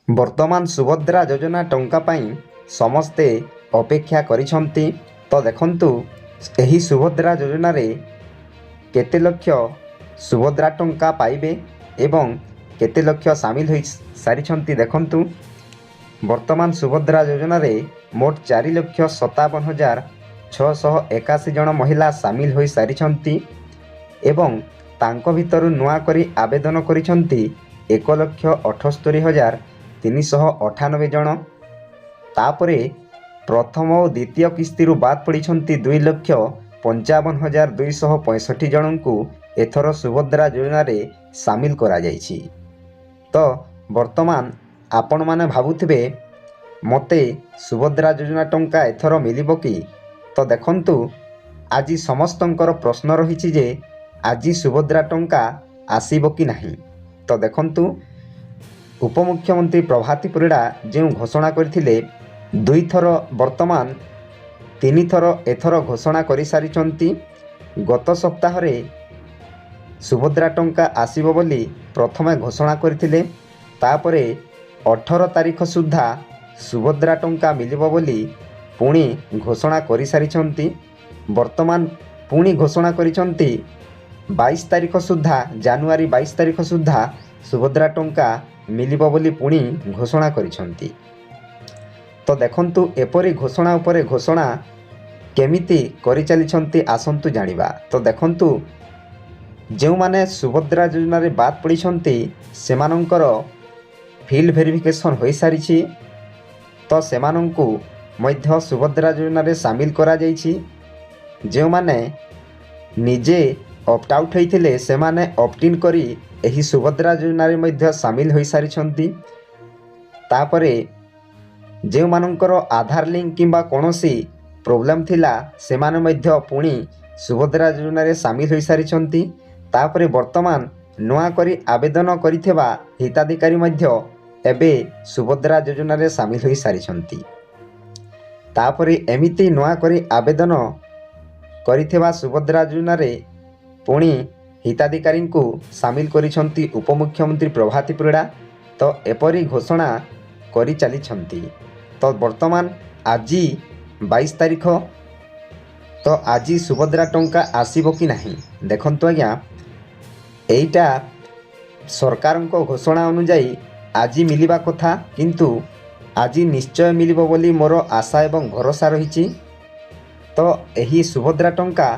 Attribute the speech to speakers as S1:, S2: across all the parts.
S1: ବର୍ତ୍ତମାନ ସୁଭଦ୍ରା ଯୋଜନା ଟଙ୍କା ପାଇଁ ସମସ୍ତେ ଅପେକ୍ଷା କରିଛନ୍ତି। ତ ଦେଖନ୍ତୁ ଏହି ସୁଭଦ୍ରା ଯୋଜନାରେ କେତେ ଲକ୍ଷ ସୁଭଦ୍ରା ଟଙ୍କା ପାଇବେ ଏବଂ କେତେ ଲକ୍ଷ ସାମିଲ ହୋଇ ସାରିଛନ୍ତି। ଦେଖନ୍ତୁ ବର୍ତ୍ତମାନ ସୁଭଦ୍ରା ଯୋଜନାରେ ମୋଟ 4,57,681 ଜଣ ମହିଳା ସାମିଲ ହୋଇ ସାରିଛନ୍ତି ଏବଂ ତାଙ୍କ ଭିତରୁ ନୂଆ କରି ଆବେଦନ କରିଛନ୍ତି 1,78,398 ଜଣ। ତାପରେ ପ୍ରଥମ ଓ ଦ୍ୱିତୀୟ କିସ୍ତିରୁ ବାଦ ପଡ଼ିଛନ୍ତି 2,55,265 ଜଣଙ୍କୁ ଏଥର ସୁଭଦ୍ରା ଯୋଜନାରେ ସାମିଲ କରାଯାଇଛି। ତ ବର୍ତ୍ତମାନ ଆପଣମାନେ ଭାବୁଥିବେ ମୋତେ ସୁଭଦ୍ରା ଯୋଜନା ଟଙ୍କା ଏଥର ମିଳିବ କି? ତ ଦେଖନ୍ତୁ ଆଜି ସମସ୍ତଙ୍କର ପ୍ରଶ୍ନ ରହିଛି ଯେ ଆଜି ସୁଭଦ୍ରା ଟଙ୍କା ଆସିବ କି ନାହିଁ। ତ ଦେଖନ୍ତୁ ଉପମୁଖ୍ୟମନ୍ତ୍ରୀ ପ୍ରଭାତୀ ପରିଡ଼ା ଯେଉଁ ଘୋଷଣା କରିଥିଲେ ଦୁଇଥର ବର୍ତ୍ତମାନ 3 ଥର ଏଥର ଘୋଷଣା କରିସାରିଛନ୍ତି। ଗତ ସପ୍ତାହରେ ସୁଭଦ୍ରା ଟଙ୍କା ଆସିବ ବୋଲି ପ୍ରଥମେ ଘୋଷଣା କରିଥିଲେ, ତାପରେ 18 ତାରିଖ ସୁଦ୍ଧା ସୁଭଦ୍ରା ଟଙ୍କା ମିଳିବ ବୋଲି ପୁଣି ଘୋଷଣା କରିସାରିଛନ୍ତି। ବର୍ତ୍ତମାନ ପୁଣି ଘୋଷଣା କରିଛନ୍ତି 22 ତାରିଖ ସୁଦ୍ଧା, ଜାନୁଆରୀ 22 ତାରିଖ ସୁଦ୍ଧା ସୁଭଦ୍ରା ଟଙ୍କା ମିଳିବ ବୋଲି ପୁଣି ଘୋଷଣା କରିଛନ୍ତି। ତ ଦେଖନ୍ତୁ ଏପରି ଘୋଷଣା ଉପରେ ଘୋଷଣା କେମିତି କରିଚାଲିଛନ୍ତି ଆସନ୍ତୁ ଜାଣିବା। ତ ଦେଖନ୍ତୁ ଯେଉଁମାନେ ସୁଭଦ୍ରା ଯୋଜନାରେ ବାଦ ପଡ଼ିଛନ୍ତି ସେମାନଙ୍କର ଫିଲ୍ଡ ଭେରିଫିକେସନ୍ ହୋଇସାରିଛି। ତ ସେମାନଙ୍କୁ ମଧ୍ୟ ସୁଭଦ୍ରା ଯୋଜନାରେ ସାମିଲ କରାଯାଇଛି। ଯେଉଁମାନେ ନିଜେ ଅପ୍ଟ ଆଉଟ୍ ହୋଇଥିଲେ ସେମାନେ ଅପ୍ଟ-ଇନ୍ କରି ଏହି ସୁଭଦ୍ରା ଯୋଜନାରେ ମଧ୍ୟ ସାମିଲ ହୋଇସାରିଛନ୍ତି। ତାପରେ ଯେଉଁମାନଙ୍କର ଆଧାର ଲିଙ୍କ କିମ୍ବା କୌଣସି ପ୍ରୋବ୍ଲେମ୍ ଥିଲା ସେମାନେ ମଧ୍ୟ ପୁଣି ସୁଭଦ୍ରା ଯୋଜନାରେ ସାମିଲ ହୋଇସାରିଛନ୍ତି। ତାପରେ ବର୍ତ୍ତମାନ ନୂଆ କରି ଆବେଦନ କରିଥିବା ହିତାଧିକାରୀ ମଧ୍ୟ ଏବେ ସୁଭଦ୍ରା ଯୋଜନାରେ ସାମିଲ ହୋଇସାରିଛନ୍ତି। ତାପରେ ଏମିତି ନୂଆ କରି ଆବେଦନ କରିଥିବା ସୁଭଦ୍ରା ଯୋଜନାରେ ପୁଣି ହିତାଧିକାରୀଙ୍କୁ ସାମିଲ କରିଛନ୍ତି ଉପମୁଖ୍ୟମନ୍ତ୍ରୀ ପ୍ରଭାତୀ ପରିଡ଼ା। ତ ଏପରି ଘୋଷଣା କରିଚାଲିଛନ୍ତି। ତ ବର୍ତ୍ତମାନ ଆଜି 22 ତାରିଖ, ତ ଆଜି ସୁଭଦ୍ରା ଟଙ୍କା ଆସିବ କି ନାହିଁ? ଦେଖନ୍ତୁ ଆଜ୍ଞା, ଏଇଟା ସରକାରଙ୍କ ଘୋଷଣା ଅନୁଯାୟୀ ଆଜି ମିଳିବା କଥା, କିନ୍ତୁ ଆଜି ନିଶ୍ଚୟ ମିଳିବ ବୋଲି ମୋର ଆଶା ଏବଂ ଭରସା ରହିଛି। ତ ଏହି ସୁଭଦ୍ରା ଟଙ୍କା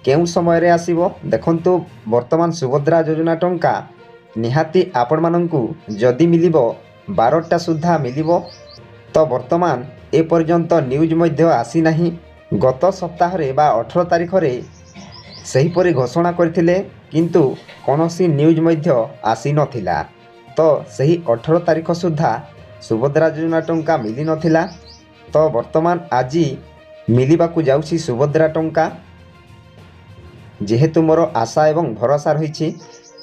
S1: କେଉଁ ସମୟରେ ଆସିବ? ଦେଖନ୍ତୁ ବର୍ତ୍ତମାନ ସୁଭଦ୍ରା ଯୋଜନା ଟଙ୍କା ନିହାତି ଆପଣମାନଙ୍କୁ ଯଦି ମିଳିବ 12ଟା ସୁଦ୍ଧା ମିଳିବ। ତ ବର୍ତ୍ତମାନ ଏପର୍ଯ୍ୟନ୍ତ ନ୍ୟୁଜ୍ ମଧ୍ୟ ଆସିନାହିଁ। ଗତ ସପ୍ତାହରେ ବା 18 ତାରିଖରେ ସେହିପରି ଘୋଷଣା କରିଥିଲେ, କିନ୍ତୁ କୌଣସି ନ୍ୟୁଜ୍ ମଧ୍ୟ ଆସିନଥିଲା। ତ ସେହି 18 ତାରିଖ ସୁଦ୍ଧା ସୁଭଦ୍ରା ଯୋଜନା ଟଙ୍କା ମିଳିନଥିଲା। ତ ବର୍ତ୍ତମାନ ଆଜି ମିଳିବାକୁ ଯାଉଛି ସୁଭଦ୍ରା ଟଙ୍କା। ଯେହେତୁ ମୋର ଆଶା ଏବଂ ଭରସା ରହିଛି,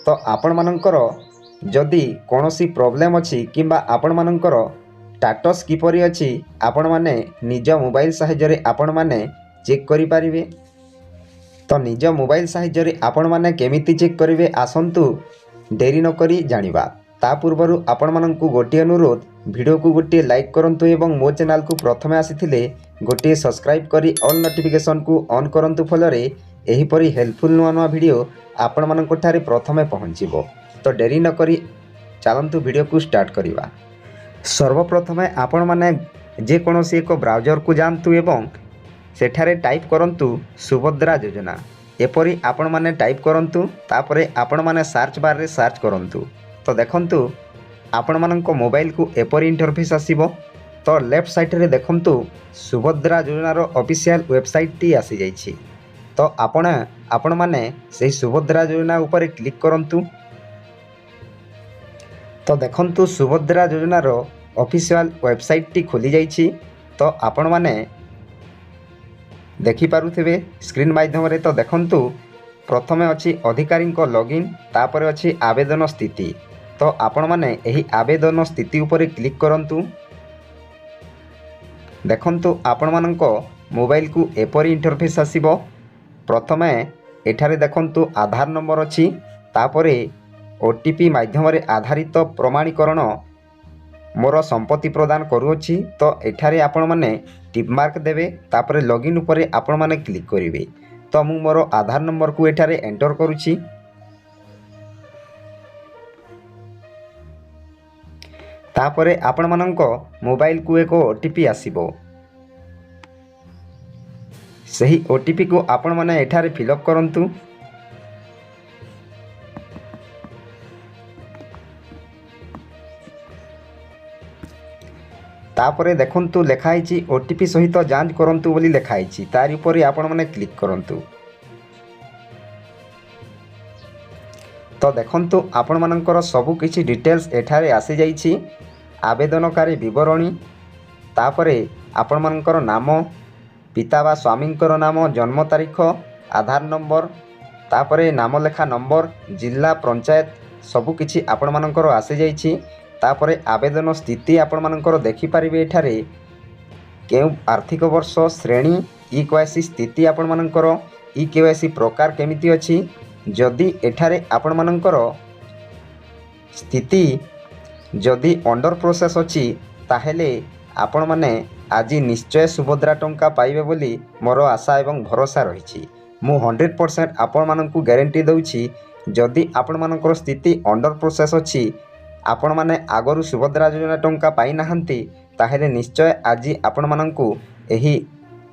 S1: ତ ଆପଣମାନଙ୍କର ଯଦି କୌଣସି ପ୍ରୋବ୍ଲେମ୍ ଅଛି କିମ୍ବା ଆପଣମାନଙ୍କର ଷ୍ଟାଟସ୍ କିପରି ଅଛି ଆପଣମାନେ ନିଜ ମୋବାଇଲ ସାହାଯ୍ୟରେ ଆପଣମାନେ ଚେକ୍ କରିପାରିବେ। ତ ନିଜ ମୋବାଇଲ ସାହାଯ୍ୟରେ ଆପଣମାନେ କେମିତି ଚେକ୍ କରିବେ ଆସନ୍ତୁ ଡେରି ନକରି ଜାଣିବା। ତା ପୂର୍ବରୁ ଆପଣମାନଙ୍କୁ ଗୋଟିଏ ଅନୁରୋଧ, ଭିଡ଼ିଓକୁ ଗୋଟିଏ ଲାଇକ୍ କରନ୍ତୁ ଏବଂ ମୋ ଚ୍ୟାନେଲକୁ ପ୍ରଥମେ ଆସିଥିଲେ ଗୋଟିଏ ସବସ୍କ୍ରାଇବ୍ କରି ଅଲ୍ ନୋଟିଫିକେସନ୍କୁ ଅନ୍ କରନ୍ତୁ। ଫଳରେ ଏହିପରି ହେଲ୍ପଫୁଲ୍ ନୂଆ ନୂଆ ଭିଡ଼ିଓ ଆପଣମାନଙ୍କଠାରେ ପ୍ରଥମେ ପହଞ୍ଚିବ। ତ ଡେରି ନକରି ଚାଲନ୍ତୁ ଭିଡ଼ିଓକୁ ଷ୍ଟାର୍ଟ କରିବା। ସର୍ବପ୍ରଥମେ ଆପଣମାନେ ଯେକୌଣସି ଏକ ବ୍ରାଉଜରକୁ ଯାଆନ୍ତୁ ଏବଂ ସେଠାରେ ଟାଇପ୍ କରନ୍ତୁ ସୁଭଦ୍ରା ଯୋଜନା। ଏପରି ଆପଣମାନେ ଟାଇପ୍ କରନ୍ତୁ, ତାପରେ ଆପଣମାନେ ସର୍ଚ୍ଚ ବାର୍ରେ ସର୍ଚ୍ଚ କରନ୍ତୁ। ତ ଦେଖନ୍ତୁ ଆପଣମାନଙ୍କ ମୋବାଇଲକୁ ଏପରି ଇଣ୍ଟରଫେସ୍ ଆସିବ। ତ ଲେଫ୍ଟ ସାଇଡ଼୍ରେ ଦେଖନ୍ତୁ ସୁଭଦ୍ରା ଯୋଜନାର ଅଫିସିଆଲ ୱେବସାଇଟ୍ଟି ଆସିଯାଇଛି। ତ ଆପଣମାନେ ସେହି ସୁଭଦ୍ରା ଯୋଜନା ଉପରେ କ୍ଲିକ୍ କରନ୍ତୁ। ତ ଦେଖନ୍ତୁ ସୁଭଦ୍ରା ଯୋଜନାର ଅଫିସିଆଲ ୱେବସାଇଟ୍ଟି ଖୋଲିଯାଇଛି। ତ ଆପଣମାନେ ଦେଖିପାରୁଥିବେ ସ୍କ୍ରିନ୍ ମାଧ୍ୟମରେ। ତ ଦେଖନ୍ତୁ ପ୍ରଥମେ ଅଛି ଅଧିକାରୀଙ୍କ ଲଗ୍ଇନ୍, ତାପରେ ଅଛି ଆବେଦନ ସ୍ଥିତି। ତ ଆପଣମାନେ ଏହି ଆବେଦନ ସ୍ଥିତି ଉପରେ କ୍ଲିକ୍ କରନ୍ତୁ। ଦେଖନ୍ତୁ ଆପଣମାନଙ୍କ ମୋବାଇଲକୁ ଏପରି ଇଣ୍ଟରଫେସ୍ ଆସିବ। ପ୍ରଥମେ ଏଠାରେ ଦେଖନ୍ତୁ ଆଧାର ନମ୍ବର ଅଛି, ତାପରେ OTP ମାଧ୍ୟମରେ ଆଧାରିତ ପ୍ରମାଣୀକରଣ मोर संपत्ति प्रदान करूँगी। तो एठारे आपण माने टिक मार्क देवे तापरे लॉगिन उपरे आपण माने क्लिक करेंगे। तो मु मोर आधार नंबर को एठारे एंटर करुच्ची। तापरे आपण मानक मोबाइल को एक ओटीपी आसीबो। सही ओटीपी को आपण माने एठारे फिलअप करंतु। तापरे देखंतु लेखाई ओटीपी सहित जांच करंतु बोली लेखाई तारि उपरे आपण माने क्लिक करंतु। तो देखंतु आपण मानकर सबु किछि डिटेल्स एठारे आसी जाइछि। आवेदनकारी विवरणी, तापरे आपण मानकर नाम, पिता बा स्वामींकर नाम, जन्म तारीख, आधार नंबर, तापरे नाम लेखा नंबर, जिला पंचायत सबु किछि आपण मानकर आसी जाइछि। तापरे आवेदन स्थिति आपण मानकर देखि परिबे। एठारे केउ आर्थिक वर्ष, श्रेणी, ई केवाईसी स्थिति आपण मानकर, ई केवाईसी प्रकार केमिति अछि। जदि एठारे आपण मानकर स्थिति जदि अंडर प्रोसेस अछि ताहेले आपण माने आज निश्चय सुभद्रा टंका पाइबे बोली मोर आशा एवं भरोसा रही। मु 100% आपण मानकु गारंटी दउछि। जदि आपण मानकर स्थिति अंडर प्रोसेस अछि, आपण माने आगरु सुभद्रा योजना टंका पाई नाहंती, ताहेले निश्चय आज आपण मानकु एही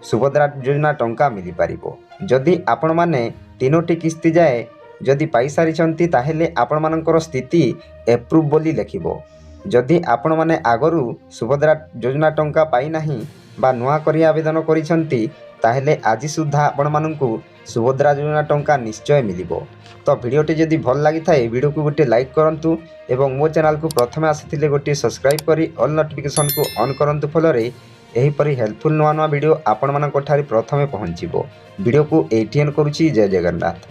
S1: सुभद्रा योजना टंका मिली पारिबो। जदि आपण माने 3टी किस्ती जाए जदि पाई सारिछंती ताहेले आपण मानकर स्थिति एप्रूव बोली लेखिबो। जदि आपण माने आगरु सुभद्रा योजना टंका पाई नाही बा नुआ करी आवेदन करिछंती ताहेले आज सुद्धा आपण मानकु सुभद्रा योजना टंका निश्चय मिलिबो। तो वीडियोटी जदि भल लागि थाए वीडियो को गोटे लाइक करंतु एवं मो चैनल को प्रथमे आसीथिले गोटे सब्सक्राइब करी ऑल नोटिफिकेशन को ऑन करंतु। फलरे एही परी हेल्पफुल नुआ नुआ वीडियो आपण मानक ठारे प्रथमे पहुंचीबो। वीडियो को एटीएन करूची। जय जगन्नाथ।